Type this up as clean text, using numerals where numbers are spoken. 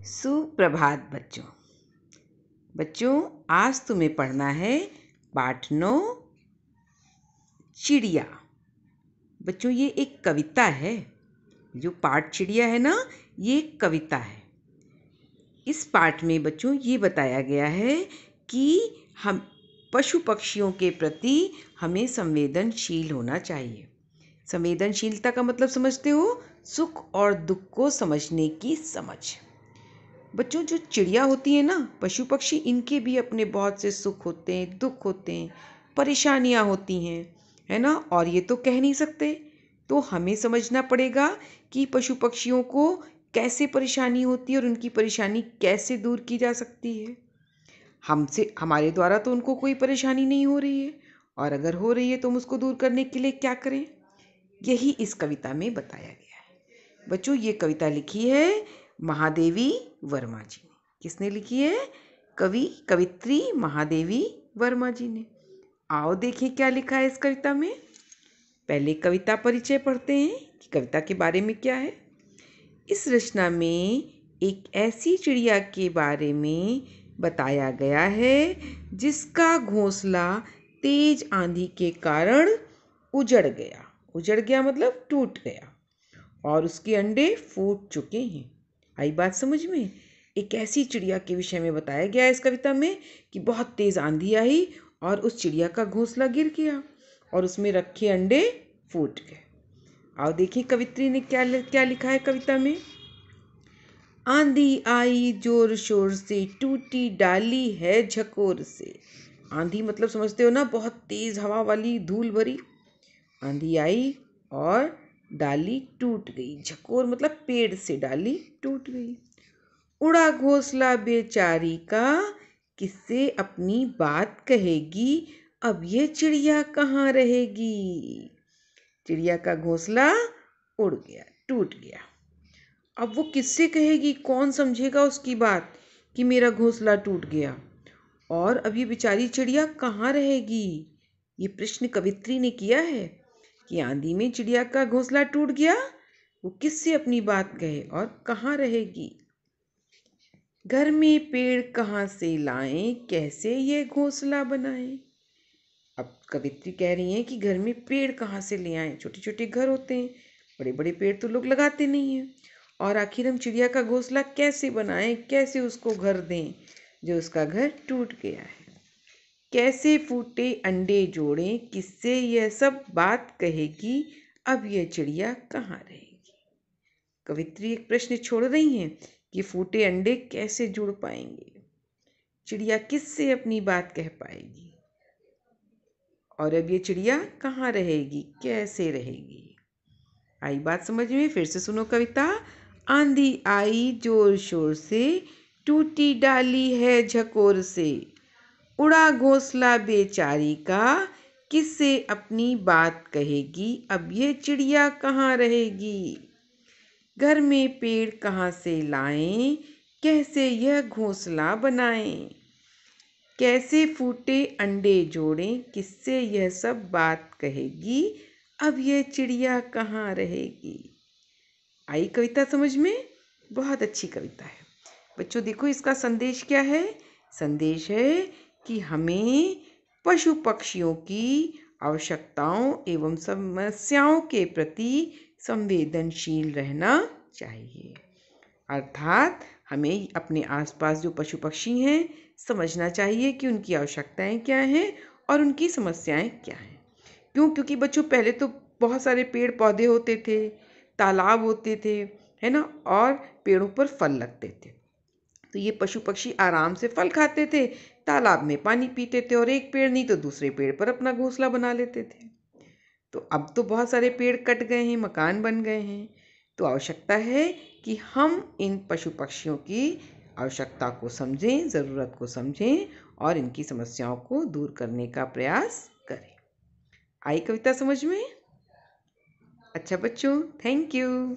सुप्रभात बच्चों। आज तुम्हें पढ़ना है पाठ 9 चिड़िया। बच्चों ये एक कविता है। जो पाठ चिड़िया है ना, ये एक कविता है। इस पाठ में बच्चों ये बताया गया है कि हम पशु पक्षियों के प्रति हमें संवेदनशील होना चाहिए। संवेदनशीलता का मतलब समझते हो? सुख और दुख को समझने की समझ। बच्चों जो चिड़िया होती है ना, पशु पक्षी, इनके भी अपने बहुत से सुख होते हैं, दुख होते हैं, परेशानियां होती हैं, है ना। और ये तो कह नहीं सकते, तो हमें समझना पड़ेगा कि पशु पक्षियों को कैसे परेशानी होती है और उनकी परेशानी कैसे दूर की जा सकती है। हमारे द्वारा तो उनको कोई परेशानी नहीं हो रही है, और अगर हो रही है तो हम उसको दूर करने के लिए क्या करें, यही इस कविता में बताया गया है। बच्चों ये कविता लिखी है महादेवी वर्मा जी ने। किसने लिखी है? कवित्री महादेवी वर्मा जी ने। आओ देखें क्या लिखा है इस कविता में। पहले कविता परिचय पढ़ते हैं कि कविता के बारे में क्या है। इस रचना में एक ऐसी चिड़िया के बारे में बताया गया है जिसका घोंसला तेज आंधी के कारण उजड़ गया। उजड़ गया मतलब टूट गया, और उसके अंडे फूट चुके हैं। आई बात समझ में? एक ऐसी चिड़िया के विषय में बताया गया है इस कविता में कि बहुत तेज आंधी आई और उस चिड़िया का घोंसला गिर गया और उसमें रखे अंडे फूट गए। आओ देखिए कवित्री ने क्या लिखा है कविता में। आंधी आई जोर शोर से, टूटी डाली है झकोर से। आंधी मतलब समझते हो ना, बहुत तेज हवा वाली धूल भरी आंधी आई और डाली टूट गई। झकोर मतलब पेड़ से डाली टूट गई। उड़ा घोंसला बेचारी का, किससे अपनी बात कहेगी, अब ये चिड़िया कहाँ रहेगी। चिड़िया का घोंसला उड़ गया, टूट गया। अब वो किससे कहेगी? कौन समझेगा उसकी बात कि मेरा घोंसला टूट गया, और अब ये बेचारी चिड़िया कहाँ रहेगी। ये प्रश्न कवित्री ने किया है कि आंधी में चिड़िया का घोंसला टूट गया, वो किससे अपनी बात कहे और कहाँ रहेगी। घर में पेड़ कहाँ से लाएं, कैसे ये घोंसला बनाएं। अब कवित्री कह रही हैं कि घर में पेड़ कहाँ से ले आएं। छोटे छोटे घर होते हैं, बड़े बड़े पेड़ तो लोग लगाते नहीं हैं। और आखिर हम चिड़िया का घोंसला कैसे बनाएं, कैसे उसको घर दें जो उसका घर टूट गया है। कैसे फूटे अंडे जोड़ें, किससे यह सब बात कहेगी, अब यह चिड़िया कहाँ रहेगी। कवित्री एक प्रश्न छोड़ रही हैं कि फूटे अंडे कैसे जुड़ पाएंगे, चिड़िया किससे अपनी बात कह पाएगी, और अब ये चिड़िया कहाँ रहेगी, कैसे रहेगी। आई बात समझ में? फिर से सुनो कविता। आंधी आई जोर शोर से, टूटी डाली है झकोर से। उड़ा घोंसला बेचारी का, किससे अपनी बात कहेगी, अब ये चिड़िया कहाँ रहेगी। घर में पेड़ कहाँ से लाएं, कैसे यह घोंसला बनाएं। कैसे फूटे अंडे जोड़ें, किससे यह सब बात कहेगी, अब यह चिड़िया कहाँ रहेगी। आई कविता समझ में? बहुत अच्छी कविता है। बच्चों देखो इसका संदेश क्या है। संदेश है कि हमें पशु पक्षियों की आवश्यकताओं एवं समस्याओं के प्रति संवेदनशील रहना चाहिए। अर्थात हमें अपने आसपास जो पशु पक्षी हैं समझना चाहिए कि उनकी आवश्यकताएं क्या हैं और उनकी समस्याएं क्या हैं। क्यों? क्योंकि बच्चों पहले तो बहुत सारे पेड़ पौधे होते थे, तालाब होते थे, है ना, और पेड़ों पर फल लगते थे। तो ये पशु पक्षी आराम से फल खाते थे, तालाब में पानी पीते थे, और एक पेड़ नहीं तो दूसरे पेड़ पर अपना घोंसला बना लेते थे। तो अब तो बहुत सारे पेड़ कट गए हैं, मकान बन गए हैं। तो आवश्यकता है कि हम इन पशु पक्षियों की आवश्यकता को समझें, ज़रूरत को समझें और इनकी समस्याओं को दूर करने का प्रयास करें। आई कविता समझ में? अच्छा बच्चों, थैंक यू।